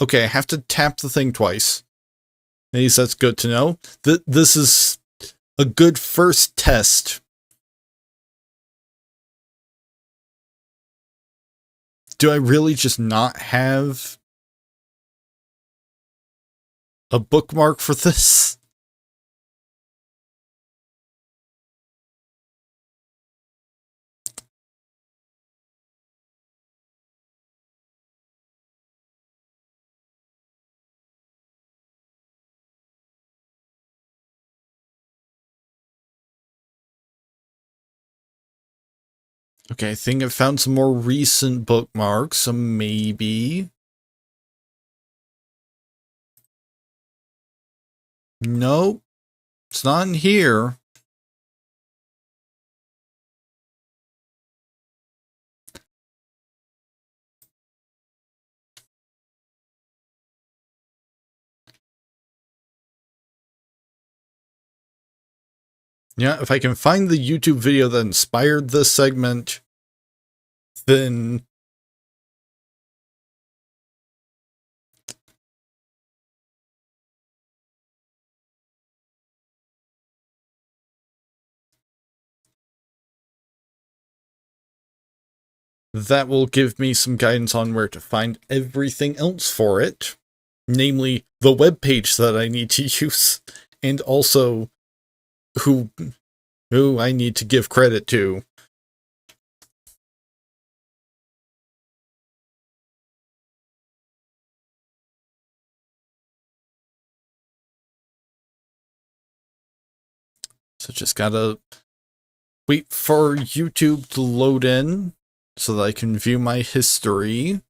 Okay, I have to tap the thing twice. At least that's good to know. This is a good first test. Do I really just not have a bookmark for this? Okay, I think I found some more recent bookmarks, so maybe. Nope, it's not in here. Yeah, if I can find the YouTube video that inspired this segment, then... that will give me some guidance on where to find everything else for it. Namely, the web page that I need to use, and also who I need to give credit to. So just gotta wait for YouTube to load in so that I can view my history.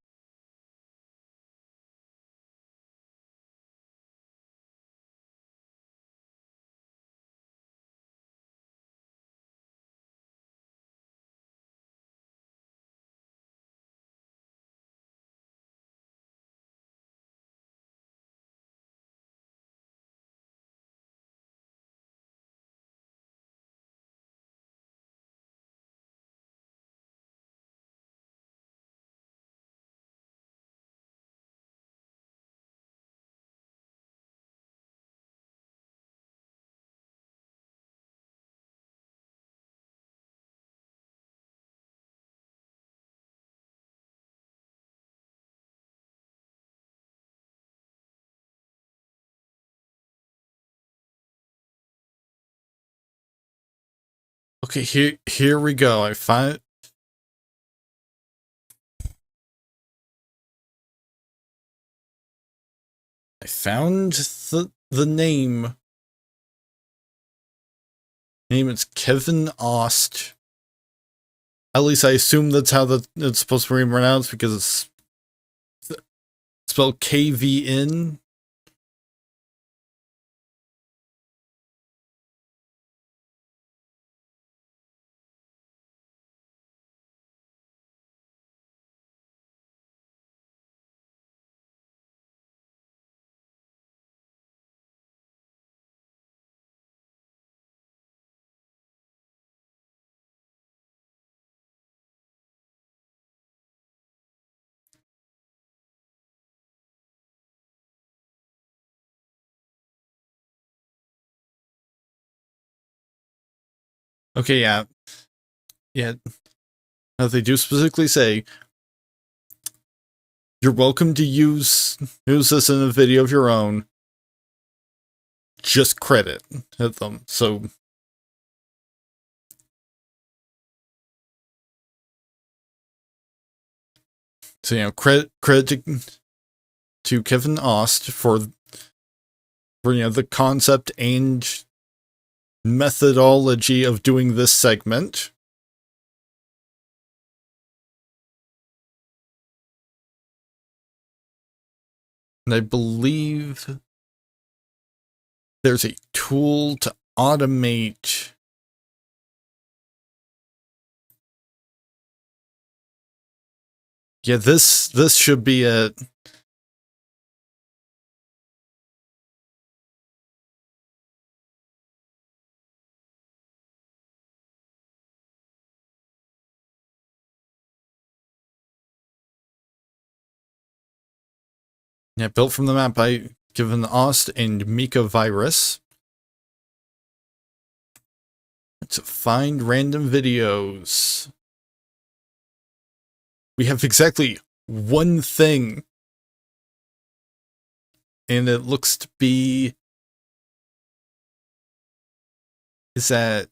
Okay, here we go. I found the name. Name is Kevin Ost. At least I assume that's how it's supposed to be pronounced, because it's spelled KVN. Okay, yeah. Yeah. They do specifically say, you're welcome to use this in a video of your own. Just credit them. So credit to Kevin Ost for the concept and methodology of doing this segment. And I believe there's a tool to automate. Yeah, this should be it. Yeah, built from the map by Given Ost and Mika Virus. Let's find random videos. We have exactly one thing. And it looks to be... Is that...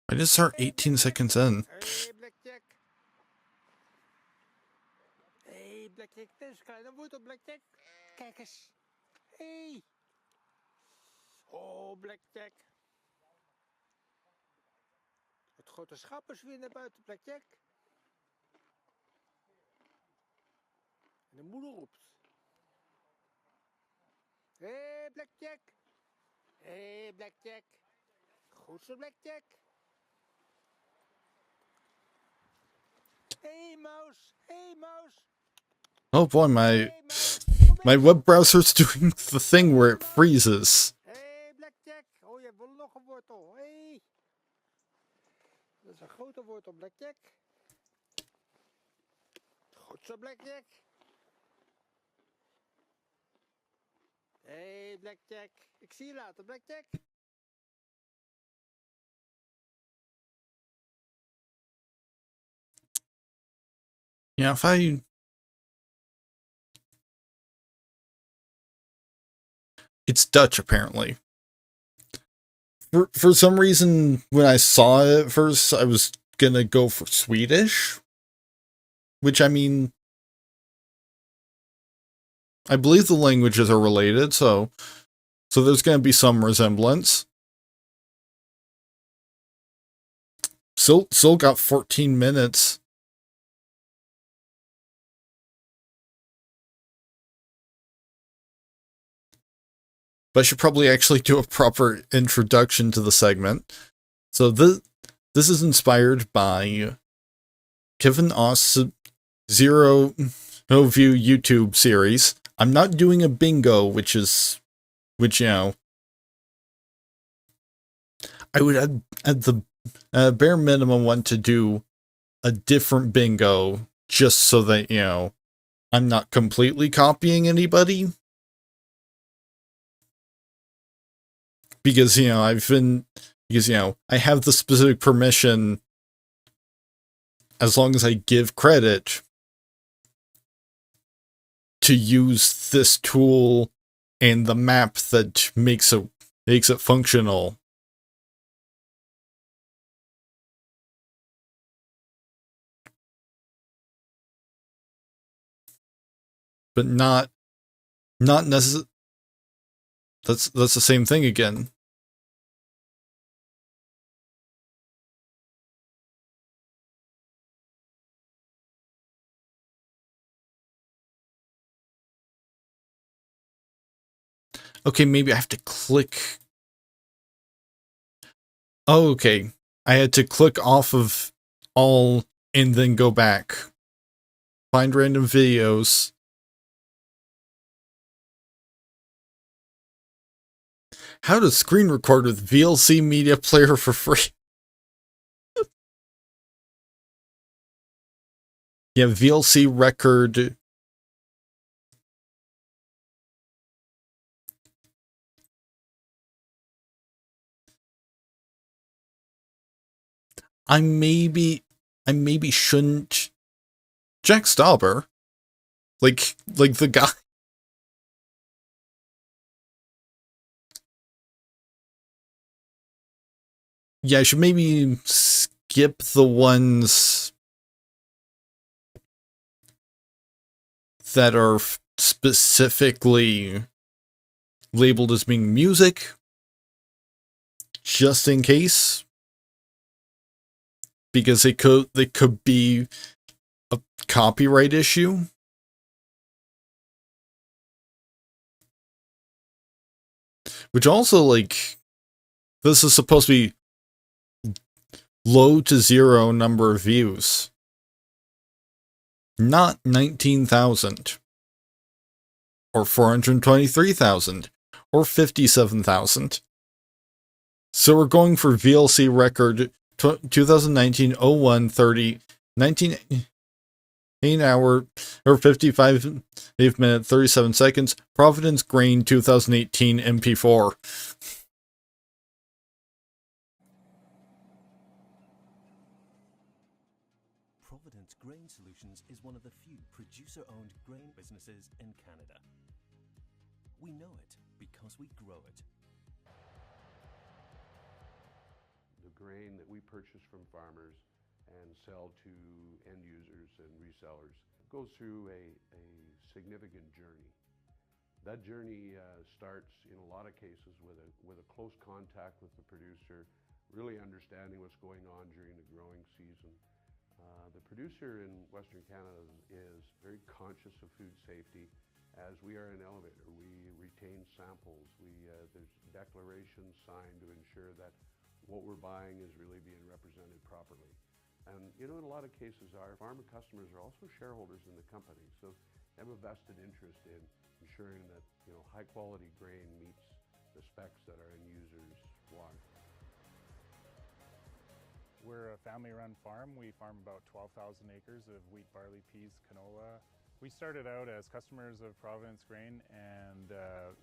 Why did it start 18 seconds in? Hey, Blackjack, dat is kleine wortel, Blackjack. Kijk eens. Hey. Oh, Blackjack. Het grote schap is weer naar buiten, Blackjack. En de moeder roept. Hey, Blackjack. Hey, Blackjack. Goed zo, Blackjack. Hey, Mouse. Hey, Mouse. Oh boy, my web browser's doing the thing where it freezes. Hey, Blackjack. Oh, je hebt wel nog een wortel. Hey. Dat is een grote wortel, Blackjack. Goed zo, Blackjack. Hey, Blackjack. Ik zie je later, Blackjack. Yeah, if I... It's Dutch, apparently. For some reason, when I saw it at first, I was gonna go for Swedish. Which, I mean... I believe the languages are related, so there's gonna be some resemblance. Still got 14 minutes. But I should probably actually do a proper introduction to the segment. So this is inspired by Kevin Ost's Zero View YouTube series. I'm not doing a bingo, which, you know, I would at the bare minimum want to do a different bingo just so that, you know, I'm not completely copying anybody. Because, you know, I have the specific permission as long as I give credit to use this tool and the map that makes it functional. But not necessarily. That's the same thing again. Okay, maybe I have to click. Oh, okay. I had to click off of all and then go back. Find random videos. How to screen record with VLC Media Player for free. Yeah, VLC record. I maybe shouldn't. Jack Stauber, like the guy. Yeah, I should maybe skip the ones that are specifically labeled as being music, just in case. Because they could be a copyright issue. Which also, like, this is supposed to be low to zero number of views. Not 19,000. or 423,000, or 57,000. So we're going for VLC record 2019-01-30, 19 hour or 55 minute 37 seconds, Providence Grain 2018 MP4. Providence Grain Solutions is one of the few producer-owned grain businesses in Canada. We know it because we grow it. The grain that we purchase from farmers and sell to end users and resellers goes through a significant journey. That journey starts in a lot of cases with a close contact with the producer, really understanding what's going on during the growing season. The producer in Western Canada is very conscious of food safety. As we are an elevator, we retain samples. There's declarations signed to ensure that what we're buying is really being represented properly. And in a lot of cases, our farmer customers are also shareholders in the company, so they have a vested interest in ensuring that high quality grain meets the specs that our end users want. We're a family-run farm. We farm about 12,000 acres of wheat, barley, peas, canola. We started out as customers of Providence Grain and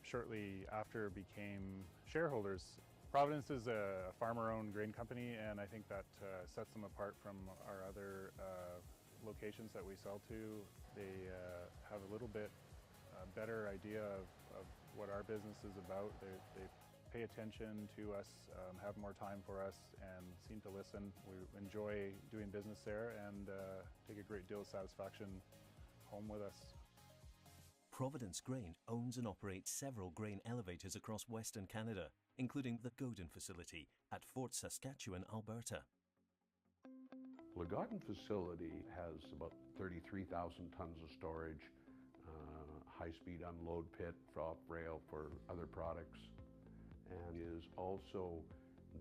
shortly after became shareholders. Providence is a farmer-owned grain company, and I think that sets them apart from our other locations that we sell to. They have a little bit better idea of what our business is about. They pay attention to us, have more time for us, and seem to listen. We enjoy doing business there and take a great deal of satisfaction home with us. Providence Grain owns and operates several grain elevators across Western Canada, including the Godin facility at Fort Saskatchewan, Alberta. The Godin facility has about 33,000 tons of storage, high-speed unload pit for off-rail for other products, and is also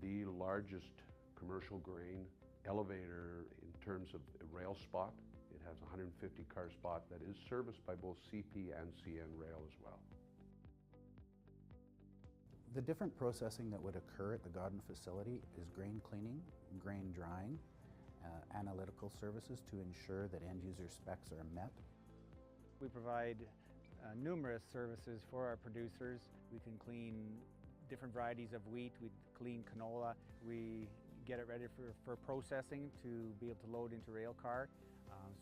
the largest commercial grain elevator in terms of rail spot. It has a 150-car spot that is serviced by both CP and CN Rail as well. The different processing that would occur at the Godin facility is grain cleaning, grain drying, analytical services to ensure that end user specs are met. We provide numerous services for our producers. We can clean different varieties of wheat, we clean canola, we get it ready for processing to be able to load into rail car.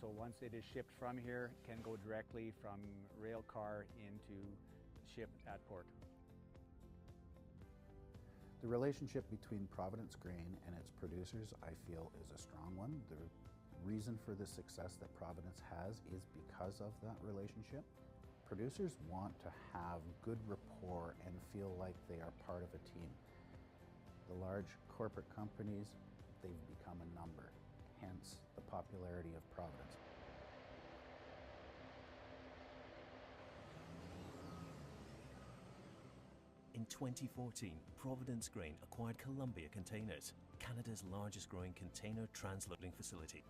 So once it is shipped from here, it can go directly from rail car into ship at port. The relationship between Providence Grain and its producers, I feel, is a strong one. The reason for the success that Providence has is because of that relationship. Producers want to have good rapport and feel like they are part of a team. The large corporate companies, they've become a number, hence the popularity of Providence. In 2014, Providence Grain acquired Columbia Containers, Canada's largest growing container transloading facility.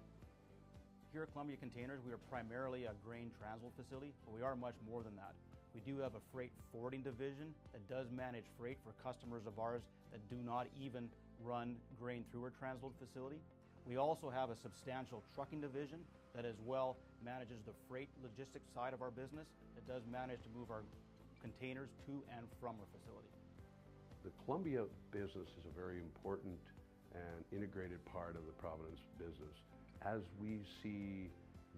Here at Columbia Containers, we are primarily a grain transload facility, but we are much more than that. We do have a freight forwarding division that does manage freight for customers of ours that do not even run grain through our transload facility. We also have a substantial trucking division that as well manages the freight logistics side of our business. It does manage to move our containers to and from our facility. The Columbia business is a very important and integrated part of the Providence business. As we see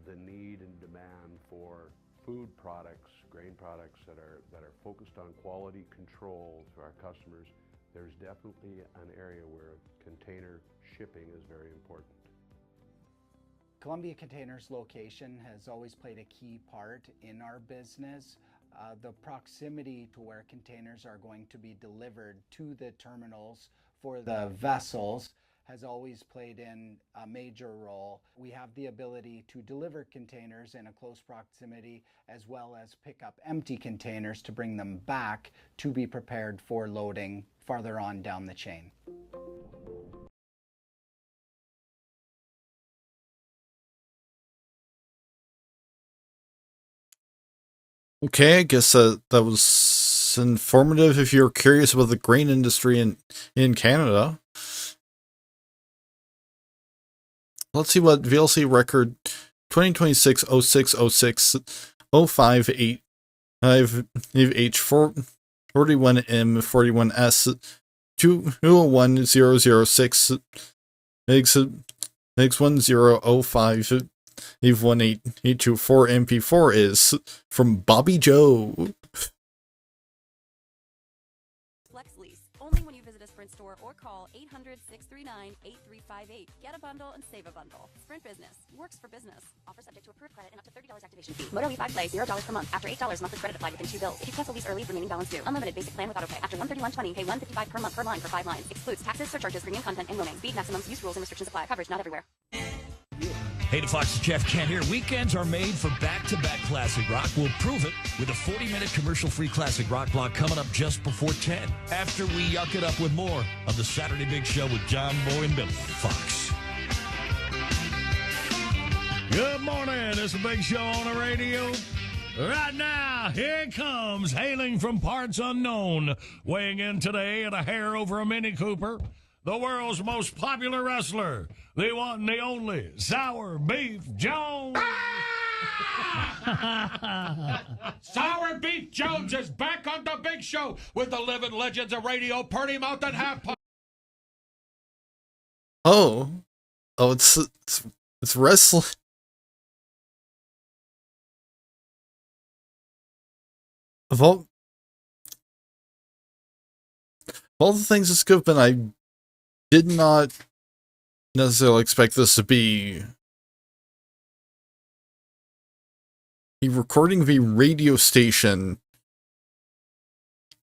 the need and demand for food products, grain products that are focused on quality control for our customers, there's definitely an area where container shipping is very important. Columbia Containers location has always played a key part in our business. The proximity to where containers are going to be delivered to the terminals for the vessels has always played in a major role. We have the ability to deliver containers in a close proximity as well as pick up empty containers to bring them back to be prepared for loading farther on down the chain. Okay, I guess that was informative if you're curious about the grain industry in Canada. Let's see what VLC record 2026 06 06 05 8 H 41M 41S 201006 X1005 Eve 18824 MP4 is from Bobby Joe. Flex lease. Only when you visit a Sprint store or call 800-639-8358. Get a bundle and save a bundle. Sprint Business. Works for business. Offer subject to approved credit and up to $30 activation fee. Moto E5 Play, $0 per month. After $8 monthly credit applied within 2 bills. If you cancel lease early, remaining balance due. Unlimited basic plan with autopay. After $131.20, pay $155 per month per line for 5 lines. Excludes taxes, surcharges, premium content, and roaming. Speed maximums, use rules, and restrictions apply. Coverage not everywhere. Hey, to Fox's Jeff Kent here. Weekends are made for back-to-back classic rock. We'll prove it with a 40-minute commercial-free classic rock block coming up just before 10. After we yuck it up with more of the Saturday Big Show with John Boy and Billy on Fox. Good morning. It's the Big Show on the radio. Right now, here it comes, hailing from parts unknown, weighing in today at a hair over a Mini Cooper, the world's most popular wrestler, the one and the only Sour Beef Jones. Sour Beef Jones is back on the Big Show with the living legends of radio, Purdy Mouth and Half Pint. Oh, it's wrestling. Of all the things this could have been, I did not necessarily expect this to be a recording of a radio station,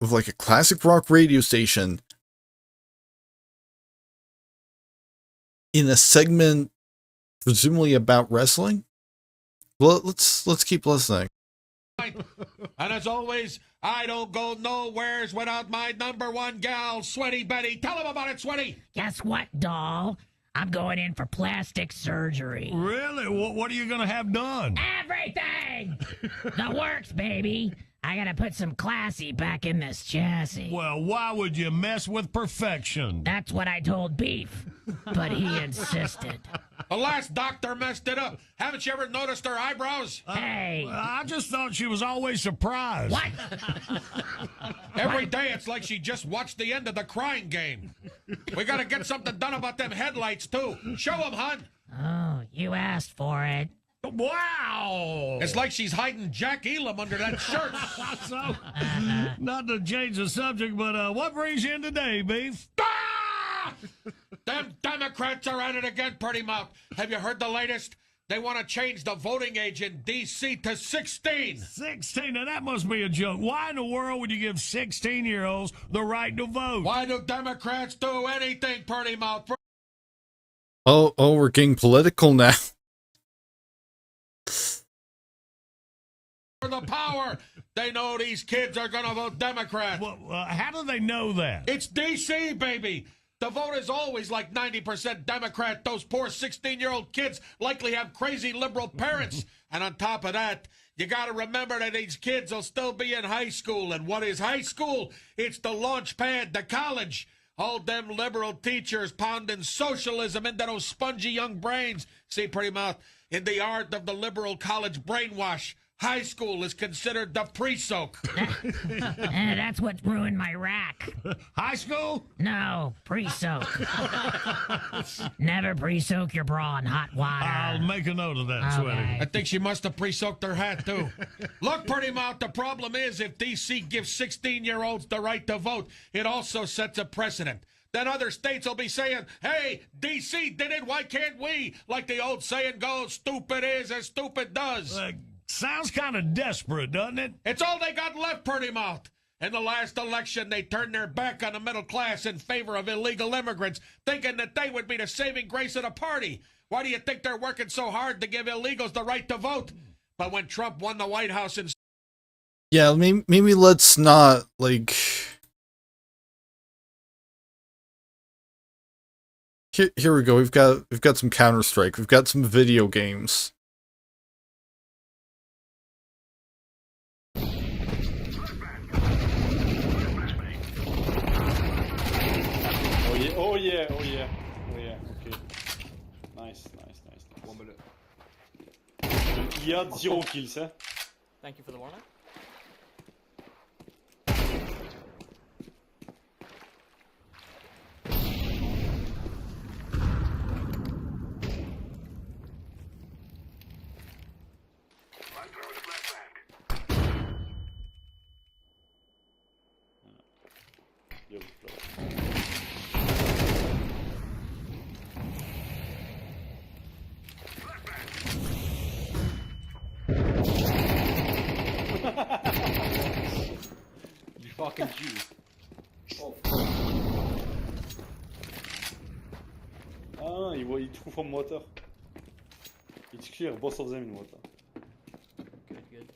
of like a classic rock radio station, in a segment presumably about wrestling. Well, let's keep listening. And as always, I don't go nowheres without my number one gal, Sweaty Betty. Tell him about it, Sweaty. Guess what, doll? I'm going in for plastic surgery. Really? What are you going to have done? Everything! The works, baby. I gotta put some classy back in this chassis. Well, why would you mess with perfection? That's what I told Beef, but he insisted. The last doctor messed it up. Haven't you ever noticed her eyebrows? Hey. I just thought she was always surprised. What? Every day it's like she just watched the end of the Crying Game. We gotta get something done about them headlights, too. Show them, hon. Oh, you asked for it. Wow! It's like she's hiding Jack Elam under that shirt. So, not to change the subject, but what brings you in today, Beef? Ah! Them Democrats are at it again, Purdy Mouth. Have you heard the latest? They want to change the voting age in D.C. to 16. 16? Now, that must be a joke. Why in the world would you give 16-year-olds the right to vote? Why do Democrats do anything, Purdy Mouth? Oh, we're getting political now. For the power, they know these kids are going to vote Democrat. Well, how do they know that? It's D.C., baby. The vote is always like 90% Democrat. Those poor 16-year-old kids likely have crazy liberal parents. And on top of that, you got to remember that these kids will still be in high school. And what is high school? It's the launch pad, the college. All them liberal teachers pounding socialism into those spongy young brains. See, Pretty Mouth, in the art of the liberal college brainwash, high school is considered the pre-soak. That's what ruined my rack. High school? No, pre-soak. Never pre-soak your bra in hot water. I'll make a note of that, Sweaty. I think she must have pre-soaked her hat, too. Look, Pretty Mouth, the problem is if D.C. gives 16-year-olds the right to vote, it also sets a precedent. Then other states will be saying, hey, D.C. did it, why can't we? Like the old saying goes, stupid is as stupid does. Sounds kind of desperate, doesn't it? It's all they got left, Purdy Mouth. In the last election, they turned their back on the middle class in favor of illegal immigrants, thinking that they would be the saving grace of the party. Why do you think they're working so hard to give illegals the right to vote? But when Trump won the White House in... Yeah, maybe let's not, like... Here we go. We've got some Counter-Strike. We've got some video games. yeah, oh yeah, oh yeah, okay. Nice. 1 minute. Il y a 0 kills, hein. Thank you for the warning. You fucking Jew. Oh. Ah, il true from water. It's clear, both of them in water. Good.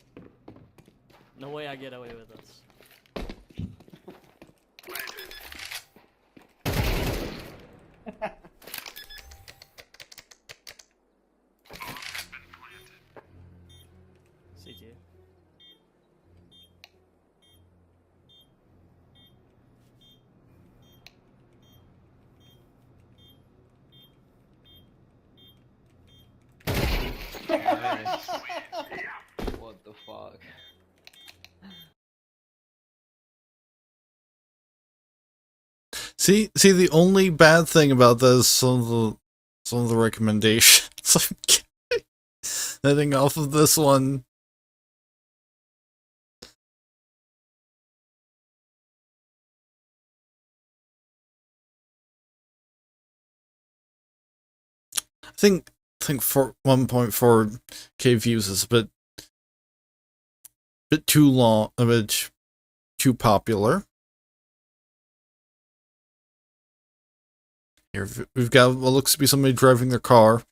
No way I get away with this. CT. Nice. What the fuck? See, the only bad thing about this, some of the recommendations, heading off of this one. I think for 1.4K views is a bit too long, a bit too popular. Here we've got what looks to be somebody driving their car.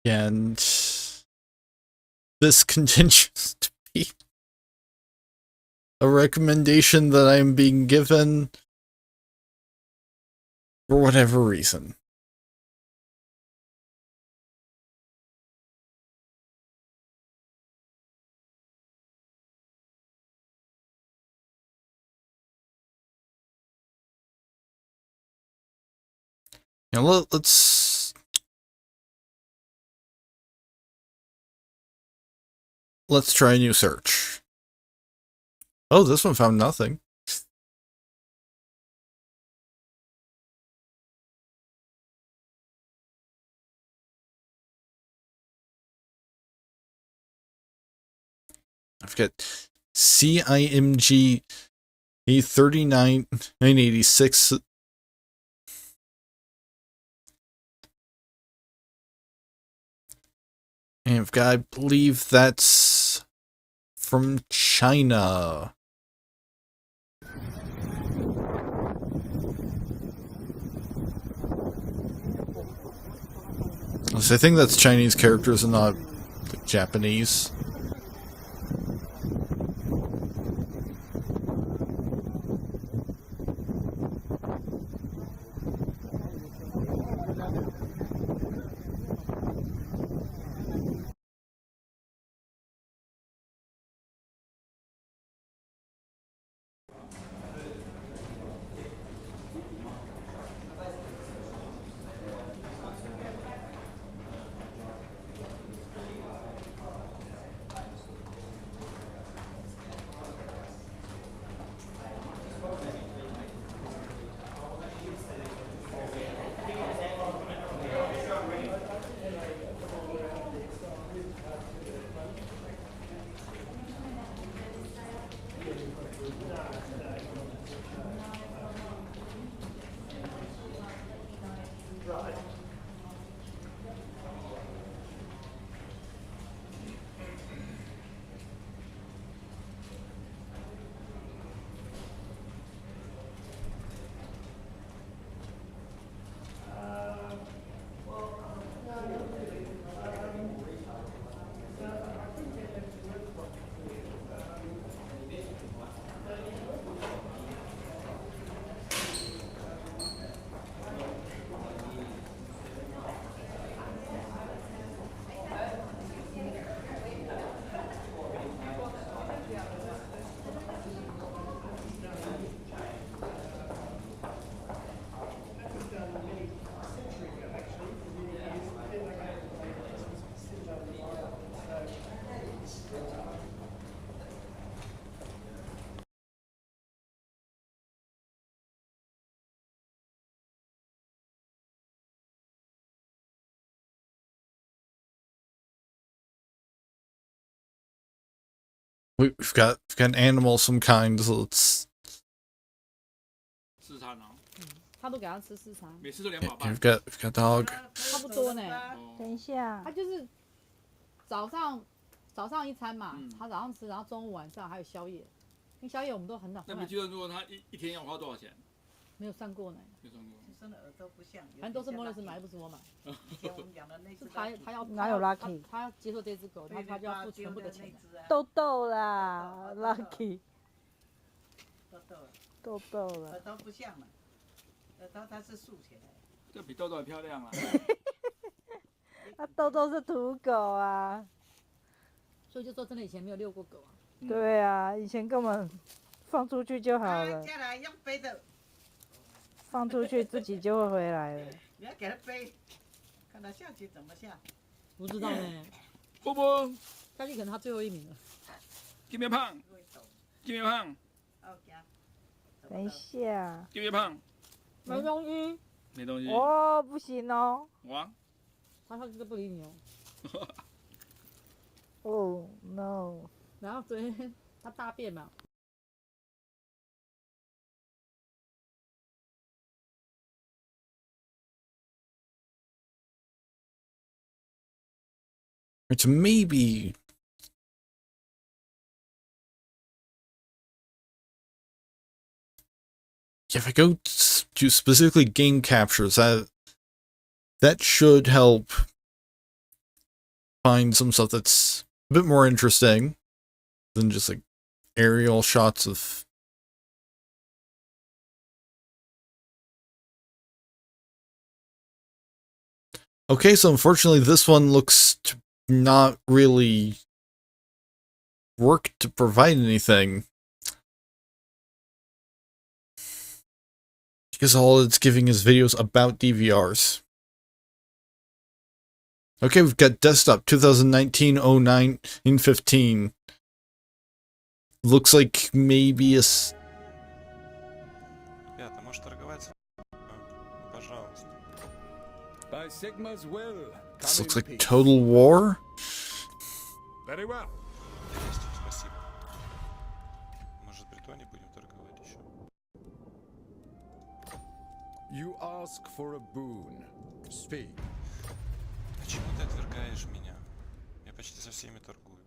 And this continues to be a recommendation that I'm being given for whatever reason. Now let's try a new search. Oh, this one found nothing. I've got CIMG A39986. And I've got, I believe that's from China. So I think that's Chinese characters and not like, Japanese. We've got an animal of some kind, so let's. 四餐哦，他都给他吃4餐，每次都2饱 Yeah, 半。we've got dog. 差不多呢。等一下，他就是早上一餐嘛，他早上吃，然后中午晚上还有宵夜。因为宵夜我们都很早。那你记得说他一天要花多少钱？没有算过呢。没算过。生的儿都不像，反正都是莫雷斯买，不是我买。以前我们养的那只，他要哪有 Lucky？ 他要接受这只狗，他就要付全部的钱。豆豆啦，Lucky。豆豆了。耳朵不像了，耳朵它是竖起来。这比豆豆还漂亮啊！那豆豆是土狗啊。所以就说真的以前没有遛过狗啊。对啊，以前根本放出去就好了。下来用背的。放出去自己就会回来了。你要给它背，看它下去怎么下。不知道呢。波波，下去可能他最后1名了。金面胖，金面胖。等一下。金面胖。没东西。没东西。哦，不行哦。哇。他下去都不理你哦。Oh no！ 然后昨天他大便嘛。It's maybe. If I go to specifically game captures, that should help find some stuff that's a bit more interesting than just like aerial shots of. Okay, so unfortunately this one looks to not really work to provide anything. Because all it's giving is videos about DVRs. Okay, we've got desktop 2019-09 in 15. Looks like maybe a... Ребята, может торговать? Пожалуйста. By Sigma's will. This looks like Total War? Very well. Спасибо. Может, Бритоне будем торговать еще? You ask for a boon. Speak. Почему ты отвергаешь меня? Я почти со всеми торгую.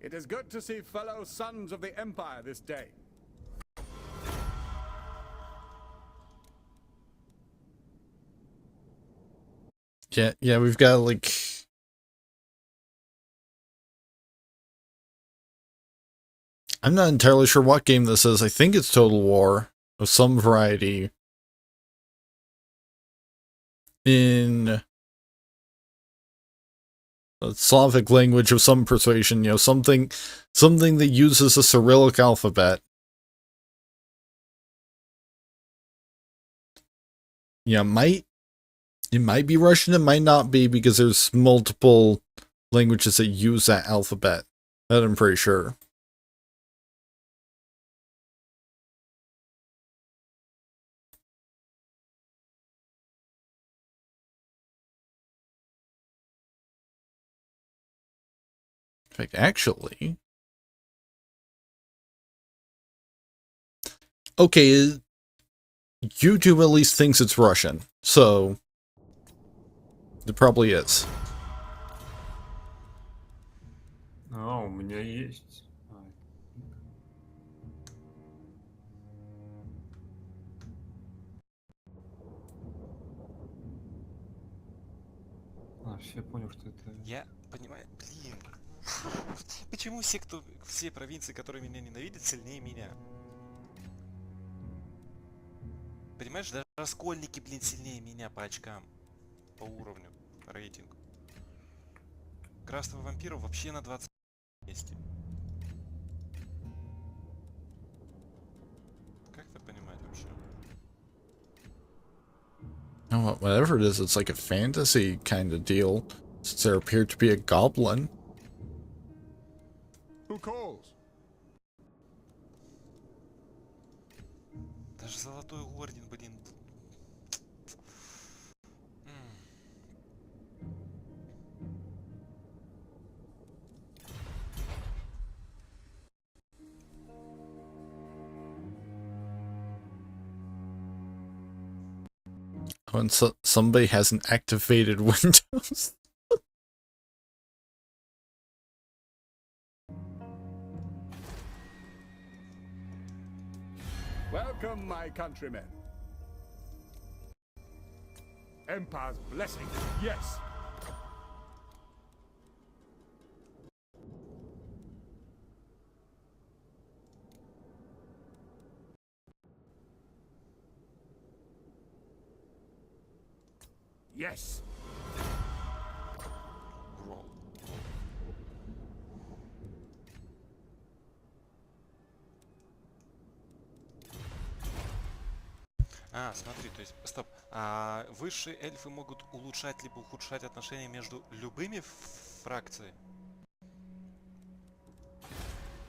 It is good to see fellow sons of the Empire this day. Yeah, we've got like... I'm not entirely sure what game this is. I think it's Total War of some variety. In a Slavic language of some persuasion, you know, something that uses a Cyrillic alphabet. Yeah, it might be Russian, it might not be, because there's multiple languages that use that alphabet. That I'm pretty sure. In fact, actually... Okay, YouTube at least thinks it's Russian, so... It probably is. А, у меня есть. Все понял, что это... Я понимаю, блин. Почему все провинции, которые меня ненавидят, сильнее меня? Понимаешь, даже раскольники, блин, сильнее меня по очкам. По уровню, по рейтингу. Красного вампира вообще на 20 месте. Как это понимать вообще? Oh, whatever it is, it's like a fantasy kind of deal, since there appeared to be a goblin. Who calls? Даже золотой орден, блин. Oh, and so somebody hasn't activated Windows. Welcome, my countrymen. Empire's blessing, yes. Yes. А, смотри, то есть, стоп. Высшие эльфы могут улучшать либо ухудшать отношения между любыми фракциями?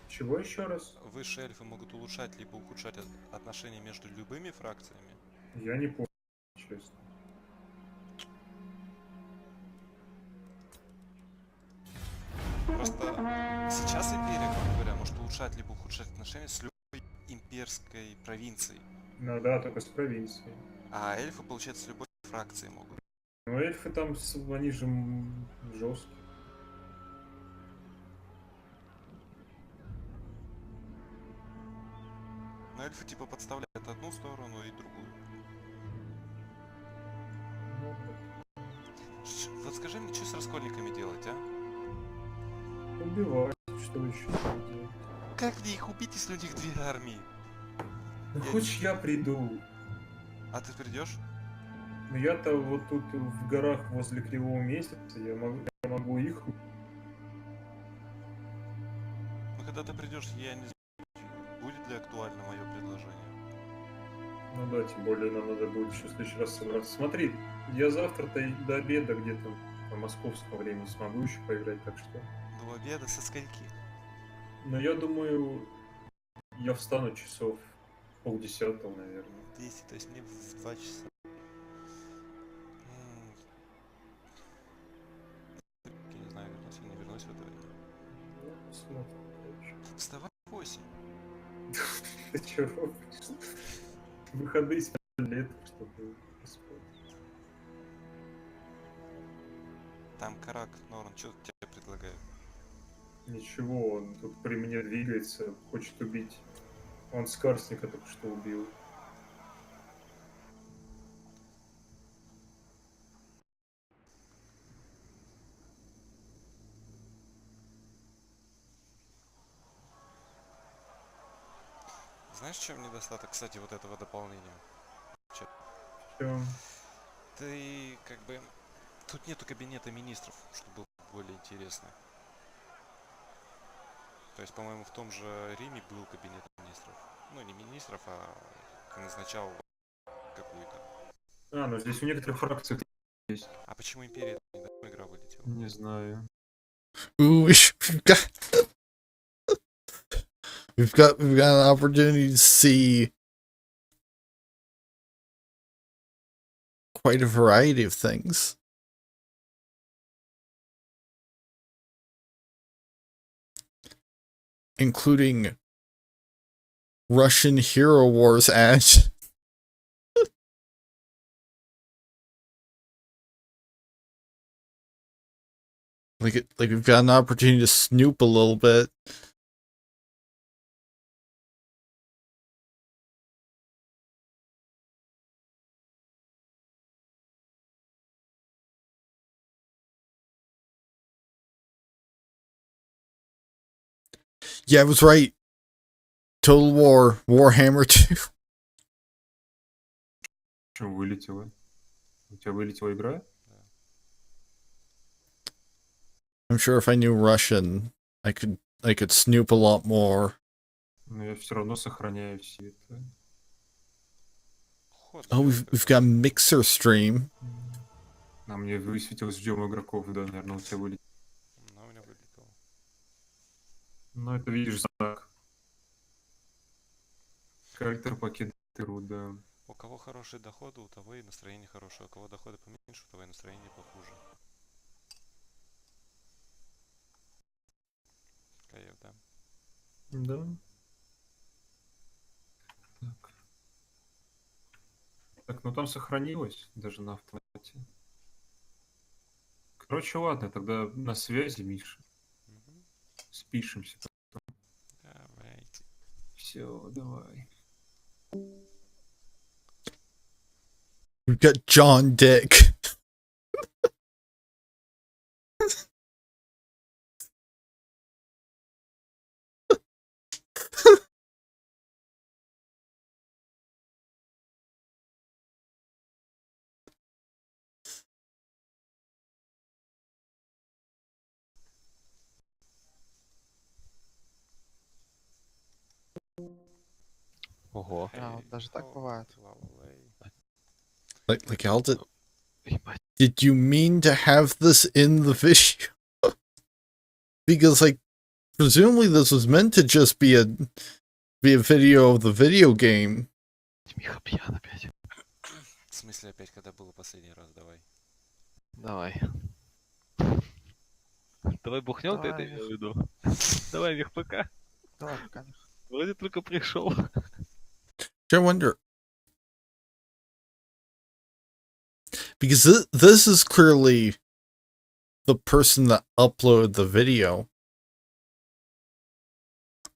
Чего еще раз? Высшие эльфы могут улучшать либо ухудшать отношения между любыми фракциями? Я не помню, честно. Просто сейчас империя, грубо говоря, может улучшать либо ухудшать отношения с любой имперской провинцией. Ну да, только с провинцией. А эльфы, получается, с любой фракцией могут. Ну эльфы там, они же жесткие. Но эльфы типа подставляют одну сторону и другую. Вот скажи мне, что с раскольниками делать, а? Убивать, что еще делать? Как мне их убить, если у них 2 армии? Ну хочешь я приду? А ты придешь? Ну я-то вот тут в горах возле Кривого Месяца, я могу их... Ну когда ты придешь, я не знаю, будет ли актуально мое предложение. Ну да, тем более нам надо будет еще в следующий раз собраться. Смотри, я завтра-то до обеда где-то по московскому времени смогу еще поиграть, так что... До обеда со скольки? Но я думаю, я встану часов 9:30, наверное. 10, то есть мне в 2 часа. Я не знаю, вернусь или не вернусь в это время. Ну, посмотрим. Вставай в 8. Ты чего? Выходные для этого, чтобы поспать. Там Карак, Норн, что тебе предлагаю? Ничего, он тут при мне двигается, хочет убить. Он Скарсника только что убил. Знаешь, в чем недостаток, кстати, вот этого дополнения? В чем? Ты как бы... Тут нету кабинета министров, чтобы было более интересно. То есть, по-моему, в том же Риме был кабинет министров. Ну, не министров, а назначал какую-то. А, ну здесь у некоторых фракций есть. А почему империя недавно игра вылетела? Не знаю. Ooh, we've got an opportunity to see quite a variety of things. Including Russian Hero Wars ads. like we've got an opportunity to snoop a little bit. Yeah, I was right. Total War, Warhammer 2. Что вылетело? У тебя вылетела игра? I'm sure if I knew Russian, I could snoop a lot more. Но я все равно сохраняю все это. Oh, we've got Mixer Stream. А мне высветилось ждем игроков, да, наверное, у тебя вылетело. Ну, у меня вылетело. Ну, это видишь знак. Картер покидает игру, да. У кого хорошие доходы, у того и настроение хорошее. У кого доходы поменьше, у того и настроение похуже. Кайф, да? Да. Так. Так, ну там сохранилось даже на автомате. Короче, ладно, тогда на связи, Миша. Спишемся потом. Давайте. Все, давай. We've got John Dick. Ого. Да, вот даже так бывает. Like how did you mean to have this in the video? Because like presumably this was meant to just be a video of the video game. Миха пьян опять. В смысле опять, когда было последний раз? Давай. Давай. Давай бухнем, ты это имел в виду? Давай, Мих, пока. Давай, пока. Вроде только пришел. I wonder, because this is clearly the person that uploaded the video.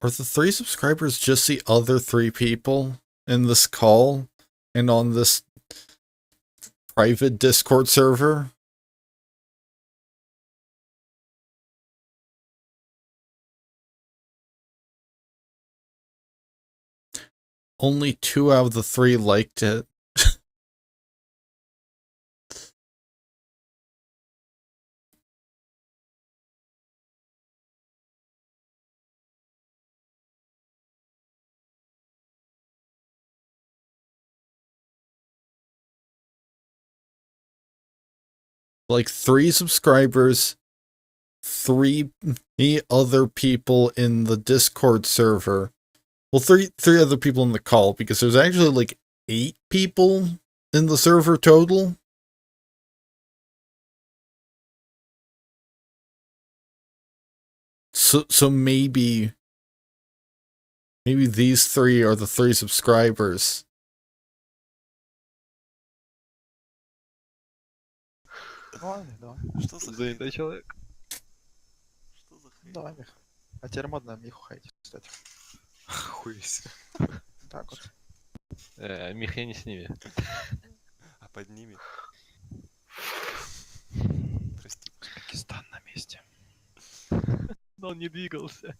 Are the 3 subscribers just the other 3 people in this call and on this private Discord server? Only 2 out of the 3 liked it. Like 3 subscribers, 3 other people in the Discord server. Well, three other people in the call, because there's actually like 8 people in the server total. So maybe these 3 are the 3 subscribers. Ладно, давай. Что за занятый человек? Что за хрень? Давай, Мих. А теперь модно Миху хейтить, кстати. Хуйся. Так вот. Мих, я не с ними. А под ними? Прости. Узбекистан на месте. Но он не двигался.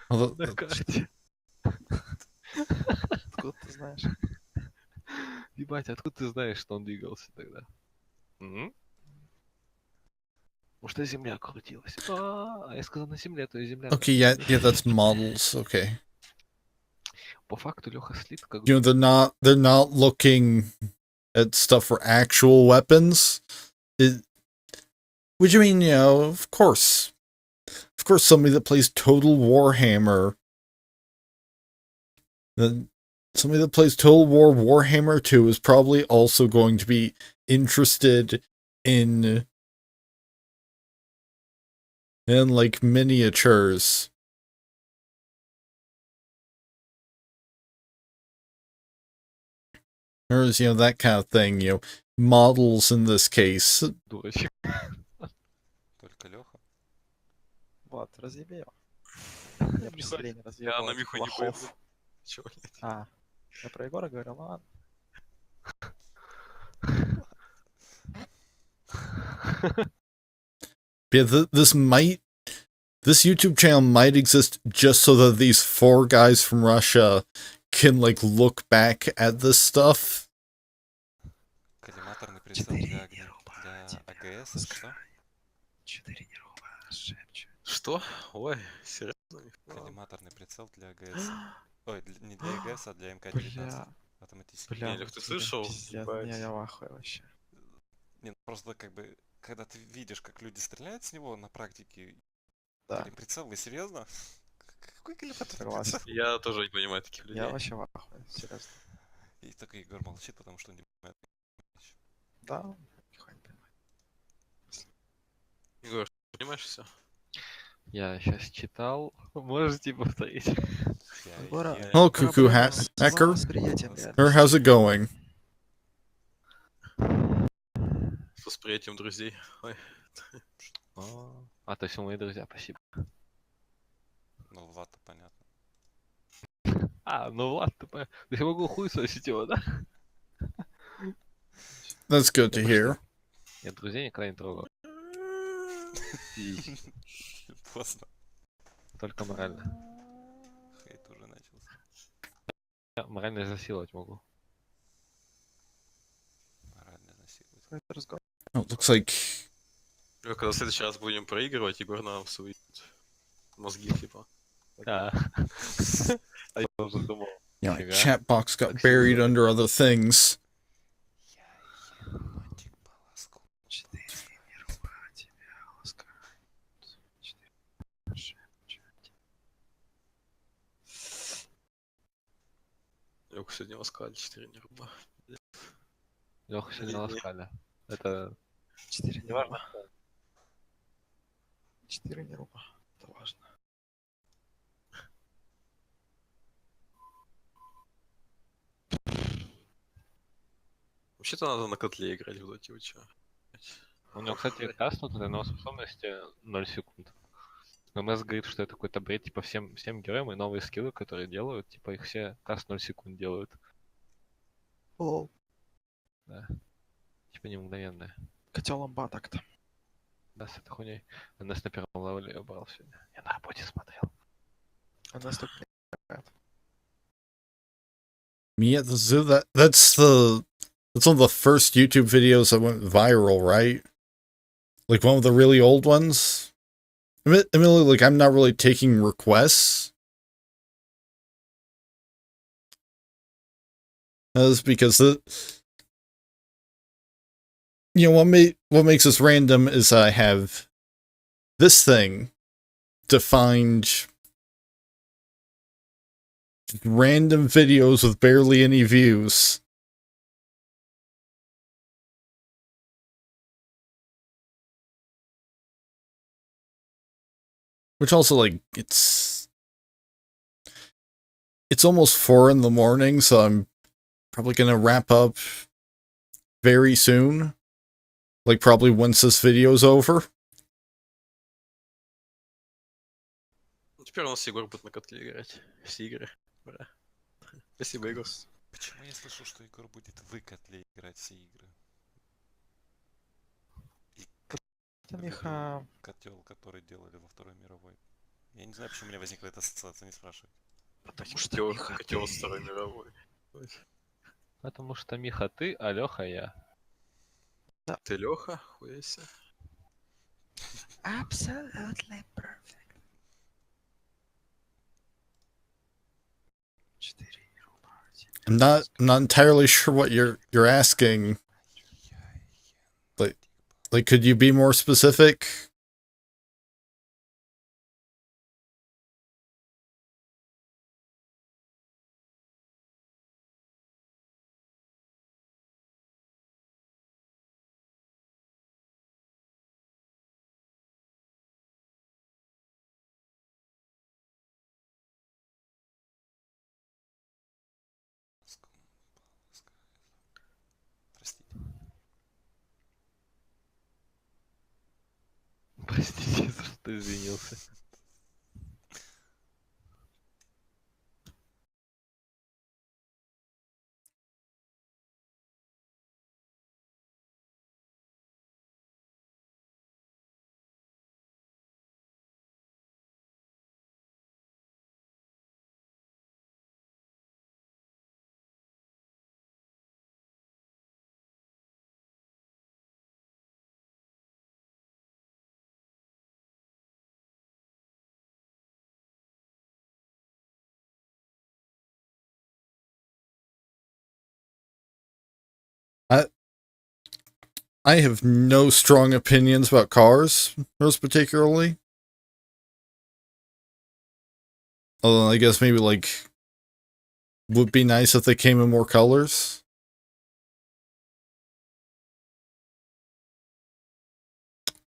На карте. Откуда ты знаешь? Ебать, откуда ты знаешь, что он двигался тогда? Может, земля крутилась? Я сказал на земле, то есть земля... Okay, yeah, that's models. Okay. По факту Леха слит как... You know, they're not looking at stuff for actual weapons. Which I mean, you know, of course somebody that plays Total Warhammer, somebody that plays Total War Warhammer 2 is probably also going to be interested in like miniatures. Or, you know, that kind of thing, you know, models in this case. Дурочек. Только Леха. Вот, разъеби его. Я при себе не разъебал. Я на Миху не боюсь. Чего нет? А, я про Егора говорил, ладно. Yeah, this YouTube channel might exist just so that these 4 guys from Russia can, like, look back at this stuff. Коллиматорный прицел для АГС, что? 4 неруба, шепчу. Что? Ой, серьезно? Коллиматорный прицел для АГС. Ой, не для АГС, а для МК-19. Автоматически. Бля, Лех, ты слышал? Не, я в ахуе вообще. Не, просто как бы, когда ты видишь, как люди стреляют с него на практике, да. Прицел, вы серьезно? Какой коллиматорный Согласен. прицел? Я тоже не понимаю таких людей. Я вообще в ахуе, серьезно. И только Егор молчит, потому что он не понимает. Да, нихуя не понимает. Егор, понимаешь все? Я сейчас читал. Можете повторить? Hello, Cuckoo Hacker. Or how's it going? С восприятием друзей. Ой. То есть вы мои друзья, спасибо. Ну, Влад-то понятно. Ну Влад, ты понятно. Я могу хуй сосить его, да? That's good to hear. Я друзей никогда не трогал. Поздно. Только морально. Хейт уже начался. Я морально засиловать могу. Морально насиловать. Oh, it looks like... Когда в следующий раз будем проигрывать, Егор нам свои мозги, типа. А я уже думал. Yeah, my chat box got buried under other things. Лёха сегодня ласкали, 4 не руба. Лёха сегодня ласкали. Это... 4 не важно. 4 не руба. Это важно. Вообще-то надо на котле играть в доте, вы чё? У него, кстати, каст на его способности 0 секунд. МС говорит, что это какой-то бред, типа всем героям и новые скиллы, которые делают, типа их все каст 0 секунд делают. О. Да. Типа не мгновенная. Котел ламба так-то. Да, с этой хуйней. НС на первом левеле я брал сегодня. Я на работе смотрел. НС только не играет. Yeah, that's one of the first YouTube videos that went viral, right? Like one of the really old ones. I mean, like I'm not really taking requests. That's because what makes this random is I have this thing to find random videos with barely any views. Which also, like, it's almost 4 in the morning, so I'm probably gonna wrap up very soon. Like, probably once this video's over. Теперь у нас Егор будет на котле играть. Все игры. Ура. Спасибо, Егор. Почему я слышу, что Егор будет в котле играть все игры? Котел, который делали во Второй мировой. Я не знаю, почему у меня возникла эта ассоциация, не спрашивай. Потому что котел с Второй мировой. Потому что Миха ты, а Леха я. Да. Ты Леха, хуяйся. Absolutely perfect. 4. I'm not entirely sure what you're asking. Like, could you be more specific? Простите, за что извинился. I have no strong opinions about cars, most particularly. Although I guess maybe, like, would be nice if they came in more colors.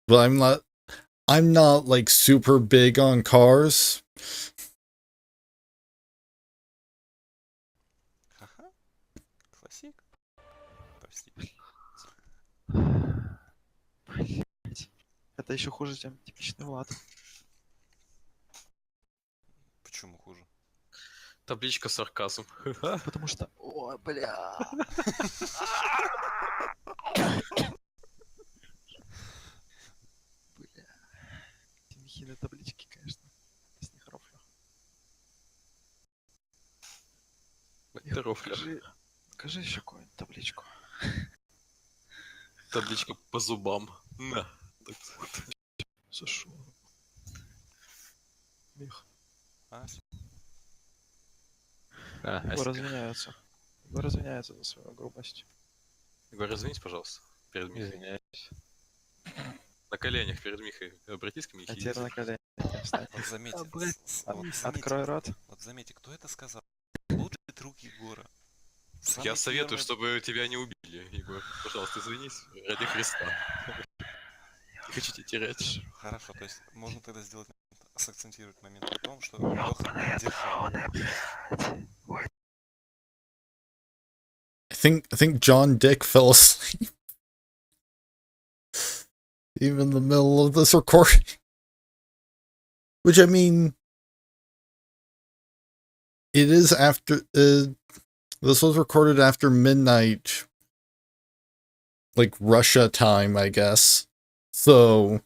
But I'm not like super big on cars. Спасибо. Прости. Блять. Это еще хуже, чем типичный Влад. Почему хуже? Табличка сарказм. Потому что... Ой, бля. Бля. Эти Михины таблички, конечно. С них рофлю. Ты рофлишь. Покажи еще какую-нибудь табличку. Табличка по зубам. На. За шо? Мих. Егор извиняется. Егор извиняется за свою грубость. Егор, извините, пожалуйста. Перед Михой. Извиняюсь. На коленях перед Михой. Обратись к Михе. А теперь на коленях. Вот заметьте. Открой рот. Вот заметьте, кто это сказал? Лучший друг Егора. Я советую, чтобы тебя не убили, Егор. Пожалуйста, извинись. Ради Христа. Не хочу тебя терять. Хорошо, то есть можно тогда сделать сакцентировать момент на том, что Леха поддержал. I think John Dick fell asleep. Even in the middle of this recording. Which, I mean, it is after, this was recorded after midnight, like Russia time, I guess. So,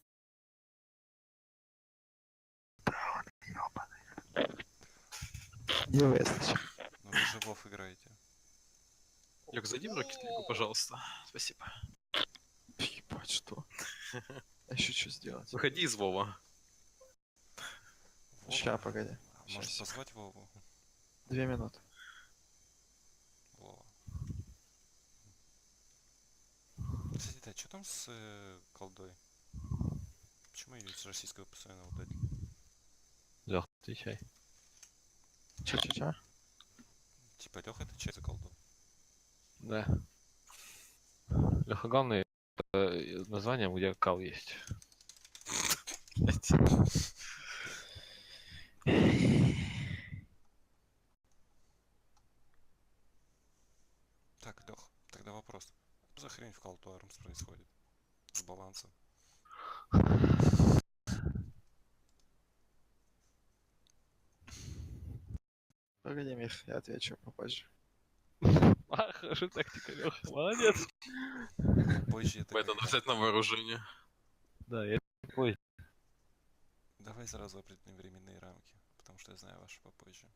Не весточек. Ну вы же Вов играете. Лёк, зайди в Rocket League, пожалуйста. Спасибо. Ебать, что? А еще что сделать? Выходи из Вова. Ща, погоди. Может позвать Вову? 2 минуты. Вова. Кстати, да, что там с колдой? Почему ее из российского постоянно удалили? Лёх, отвечай. Чё? Типа Леха это чей за колду? Да. Леха, главное, название, где кал есть. Так, Лех, тогда вопрос. Что за хрень в колду Армс происходит? С балансом. Погоди, Мих, я отвечу попозже. А, хорошая тактика, Леха, молодец. Позже это... Это надо взять на вооружение. Да, я позже. Давай сразу определим временные рамки, потому что я знаю ваши попозже.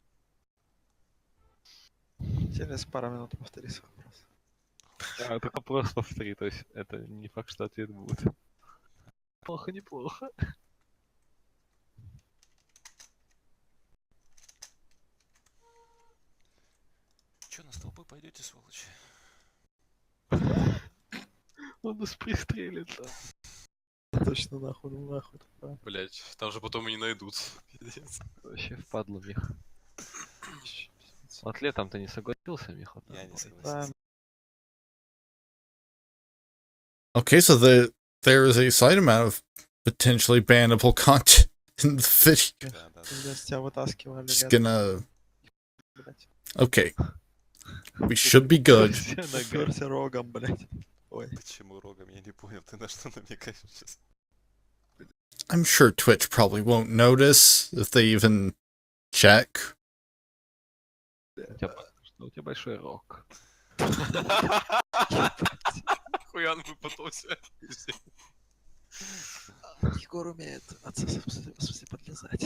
Через пару минут повтори свой вопрос. А, только вопрос повтори, то есть это не факт, что ответ будет. Плохо, неплохо. Чё, на столбы пойдете, сволочи? Он нас пристрелит, да. Точно нахуй, ну нахуй. Блять, там же потом и не найдут. Пиздец. Вообще впадло, Мих. Вот летом ты не согласился, Мих? Вот я не согласился. okay, so there is a slight amount of potentially bannable content in the video. Пиздец, тебя вытаскивали. Just gonna... Okay. We should be good. Уперся рогом, блять. Ой. Почему рогом? Я не понял, ты на что намекаешь сейчас? I'm sure Twitch probably won't notice if they even check. У тебя большой рог. Хуян выпутался. Егор умеет отсосать подлезать.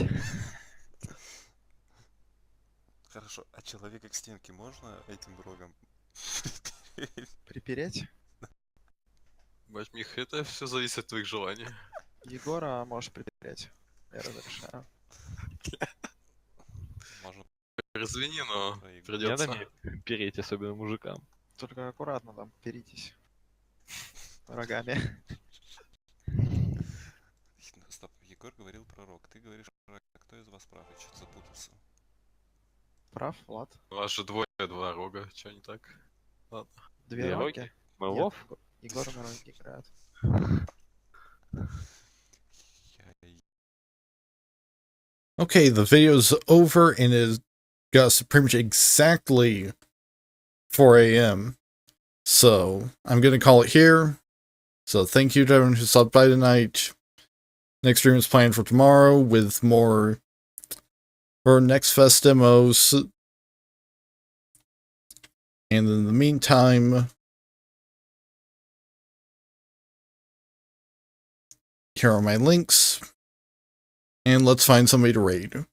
Хорошо, а человека к стенке можно этим рогом припереть? Бать, Мих, это все зависит от твоих желаний. Егора можешь припереть. Я разрешаю. Можно. Извини, но Не придется. надо мне переть, особенно мужикам. Только аккуратно там, перитесь. Рогами. Стоп, Егор говорил про рог, ты говоришь про рог. Кто из вас прав? Я что-то запутался. Прав, Влад? У вас же два рога, чё не так? Ладно. Две роги? Мэлов? Егор на роге играет. Okay, the video's over and it got us pretty much exactly 4 a.m. So I'm going to call it here. So thank you to everyone who stopped by tonight. Next stream is planned for tomorrow with more or Next Fest demos. And in the meantime, here are my links. And let's find somebody to raid.